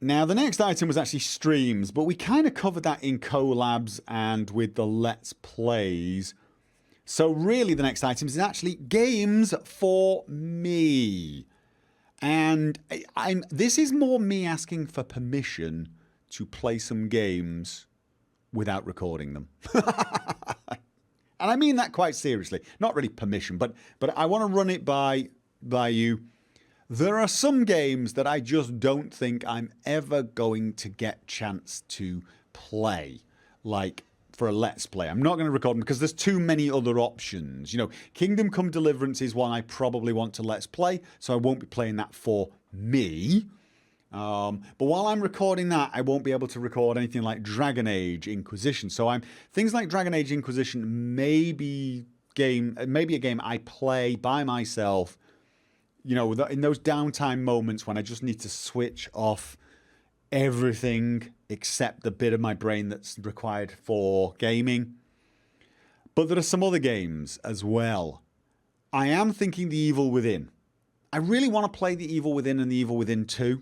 Now, the next item was actually streams, but we kind of covered that in collabs and with the Let's Plays. So really the next item is actually games for me. And this is more me asking for permission to play some games without recording them. And I mean that quite seriously. Not really permission, but I want to run it by you. There are some games that I just don't think I'm ever going to get chance to play, like for a Let's Play. I'm not going to record them because there's too many other options. You know, Kingdom Come Deliverance is one I probably want to Let's Play, so I won't be playing that for me. But while I'm recording that, I won't be able to record anything like Dragon Age Inquisition. So things like Dragon Age Inquisition maybe a game I play by myself. You know, in those downtime moments when I just need to switch off everything except the bit of my brain that's required for gaming. But there are some other games as well. I am thinking The Evil Within. I really want to play The Evil Within and The Evil Within 2.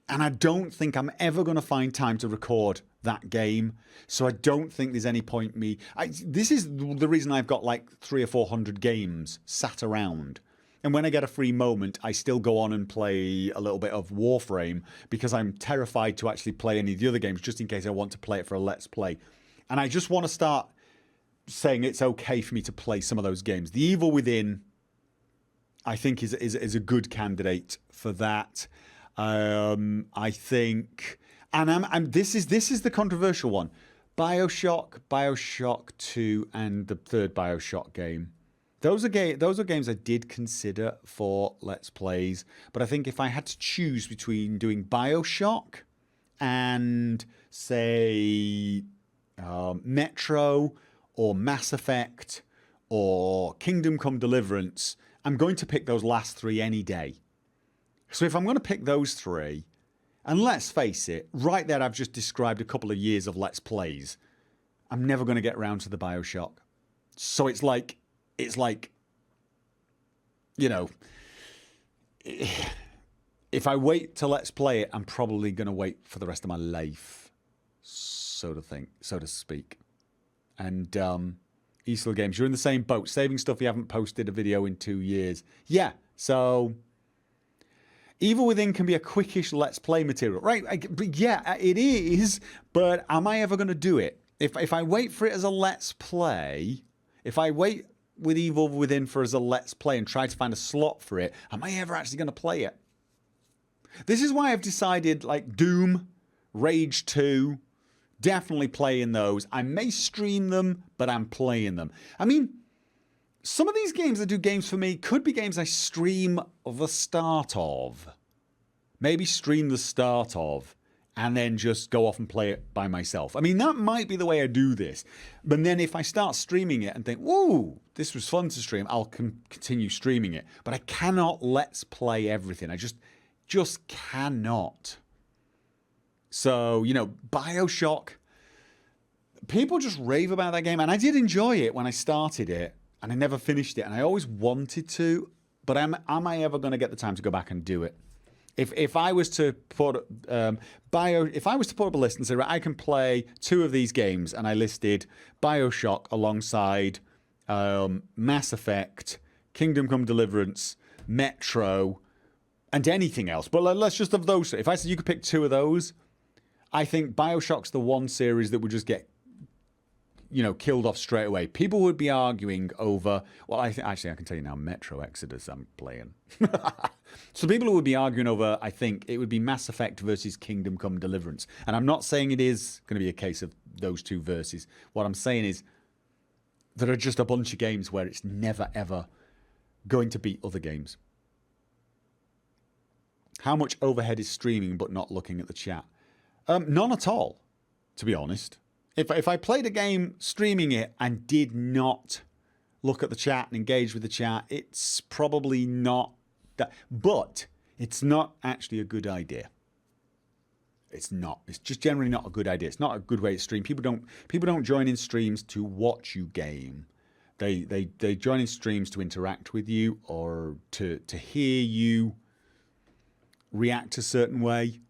And I don't think I'm ever going to find time to record that game. So I don't think there's any point me... this is the reason I've got like 300 or 400 games sat around. And when I get a free moment, I still go on and play a little bit of Warframe because I'm terrified to actually play any of the other games just in case I want to play it for a Let's Play. And I just want to start saying it's okay for me to play some of those games. The Evil Within, I think, is a good candidate for that. I think... And this is the controversial one. BioShock, BioShock 2, and the third BioShock game. Those are games I did consider for Let's Plays, but I think if I had to choose between doing BioShock and, say, Metro or Mass Effect or Kingdom Come Deliverance, I'm going to pick those last three any day. So if I'm going to pick those three, and let's face it, right there I've just described a couple of years of Let's Plays, I'm never going to get around to the BioShock. So it's like, you know, if I wait to Let's Play it, I'm probably going to wait for the rest of my life, so to speak. And Easthill Games, you're in the same boat, saving stuff you haven't posted a video in 2 years. Yeah, so Evil Within can be a quickish Let's Play material, right? Yeah, it is, but am I ever going to do it? If I wait for it as a Let's Play, if I wait with Evil Within for as a Let's Play and try to find a slot for it, am I ever actually going to play it? This is why I've decided, like, Doom, Rage 2, definitely playing those. I may stream them, but I'm playing them. I mean, some of these games that do games for me could be games I stream the start of. Maybe stream the start of, and then just go off and play it by myself. I mean, that might be the way I do this. But then if I start streaming it and think, whoa, this was fun to stream, I'll continue streaming it. But I cannot Let's Play everything. I just cannot. So, you know, BioShock, people just rave about that game. And I did enjoy it when I started it, and I never finished it. And I always wanted to, but am I ever going to get the time to go back and do it? If I was to put if I was to put up a list and say, right, I can play 2 of these games, and I listed BioShock alongside Mass Effect, Kingdom Come Deliverance, Metro, and anything else. But let's just have those. If I said you could pick 2 of those, I think BioShock's the one series that would just get, you know, killed off straight away. People would be arguing over, well, actually I can tell you now, Metro Exodus I'm playing. So people would be arguing over, I think it would be Mass Effect versus Kingdom Come Deliverance. And I'm not saying it is going to be a case of those 2 verses. What I'm saying is there are just a bunch of games where it's never ever going to beat other games. How much overhead is streaming but not looking at the chat? None at all, to be honest. If I played a game streaming it and did not look at the chat and engage with the chat, it's probably not that. But it's not actually a good idea. It's not. It's just generally not a good idea. It's not a good way to stream. People don't join in streams to watch you game. They join in streams to interact with you or to hear you react a certain way.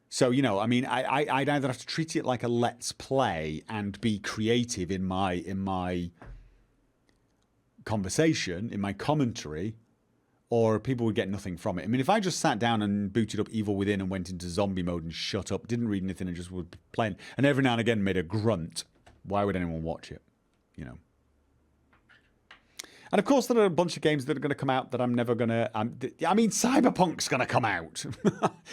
So, you know, I mean, I'd either have to treat it like a let's play and be creative in my conversation, in my commentary, or people would get nothing from it. I mean, if I just sat down and booted up Evil Within and went into zombie mode and shut up, didn't read anything and just would be playing, and every now and again made a grunt, why would anyone watch it? You know. And of course, there are a bunch of games that are going to come out that I'm never going to... I mean, Cyberpunk's going to come out.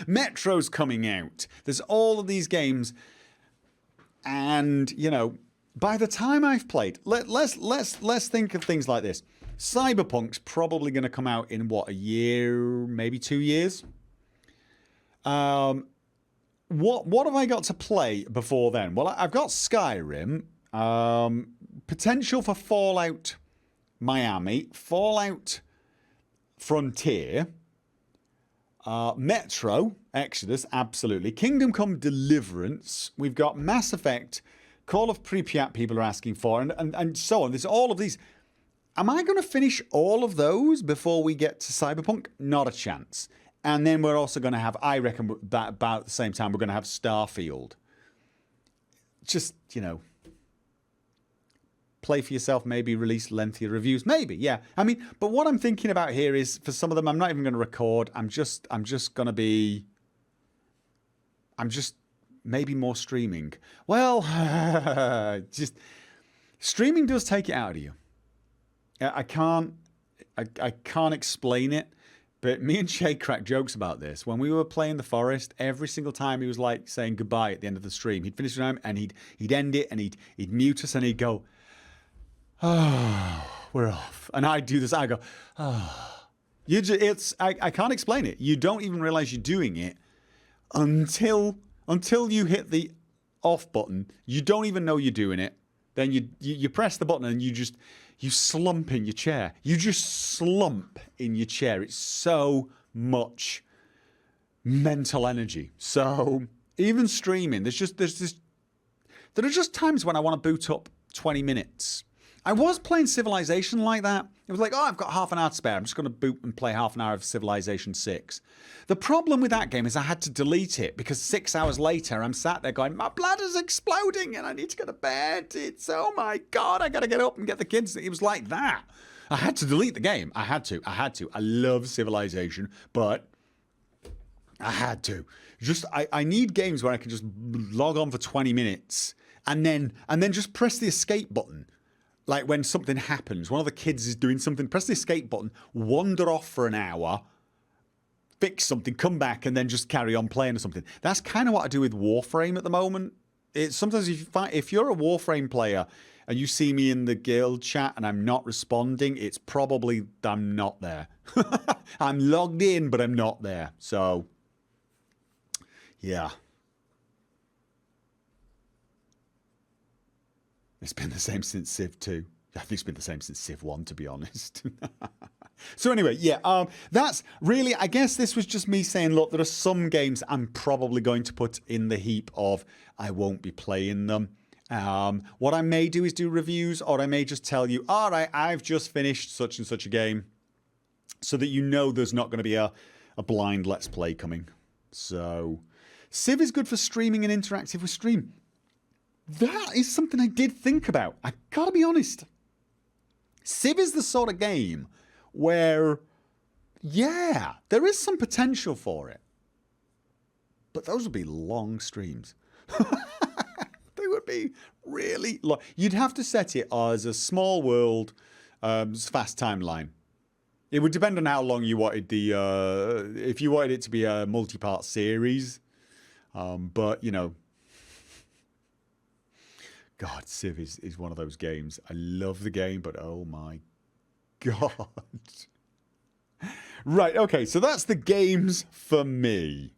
Metro's coming out. There's all of these games. And, you know, by the time I've played... Let's think of things like this. Cyberpunk's probably going to come out in, what, a year, maybe 2 years? What have I got to play before then? Well, I've got Skyrim. Potential for Fallout... Miami, Fallout Frontier, Metro, Exodus, absolutely. Kingdom Come Deliverance. We've got Mass Effect, Call of Pripyat people are asking for, and so on. There's all of these. Am I going to finish all of those before we get to Cyberpunk? Not a chance. And then we're also going to have, I reckon, that about the same time, we're going to have Starfield. Just, you know... Play for yourself, maybe release lengthier reviews, maybe, yeah. I mean, but what I'm thinking about here is, for some of them, I'm not even going to record. I'm just going to be, maybe more streaming. Well, just streaming does take it out of you. I can't explain it. But me and Shay cracked jokes about this. When we were playing The Forest, every single time he was like saying goodbye at the end of the stream, he'd finish the time and he'd end it and he'd mute us and he'd go, "Oh, we're off." And I'd do this. I go, "Oh." I can't explain it. You don't even realize you're doing it until you hit the off button. You don't even know you're doing it. Then you press the button and you slump in your chair. You just slump in your chair. It's so much mental energy. So even streaming, there are just times when I want to boot up 20 minutes. I was playing Civilization like that. It was like, oh, I've got half an hour to spare. I'm just going to boot and play half an hour of Civilization 6. The problem with that game is I had to delete it because 6 hours later, I'm sat there going, my bladder's exploding and I need to go to bed. It's, oh my God, I got to get up and get the kids. It was like that. I had to delete the game. I had to. I love Civilization, but I had to. I need games where I can just log on for 20 minutes and then just press the escape button. Like when something happens, one of the kids is doing something, press the escape button, wander off for an hour, fix something, come back, and then just carry on playing or something. That's kind of what I do with Warframe at the moment. It's sometimes if you're a Warframe player and you see me in the guild chat and I'm not responding, it's probably I'm not there. I'm logged in, but I'm not there. So, yeah. It's been the same since Civ 2. I think it's been the same since Civ 1, to be honest. So anyway, yeah, that's really, I guess this was just me saying, look, there are some games I'm probably going to put in the heap of I won't be playing them. What I may do is do reviews, or I may just tell you, all right, I've just finished such and such a game, so that you know there's not going to be a blind Let's Play coming. So Civ is good for streaming and interactive with stream. That is something I did think about. I gotta be honest. Civ is the sort of game where, yeah, there is some potential for it. But those would be long streams. They would be really long. You'd have to set it as a small world, fast timeline. It would depend on how long you wanted if you wanted it to be a multi-part series. But, you know, God, Civ is one of those games. I love the game, but oh my God. Right, okay, so that's the games for me.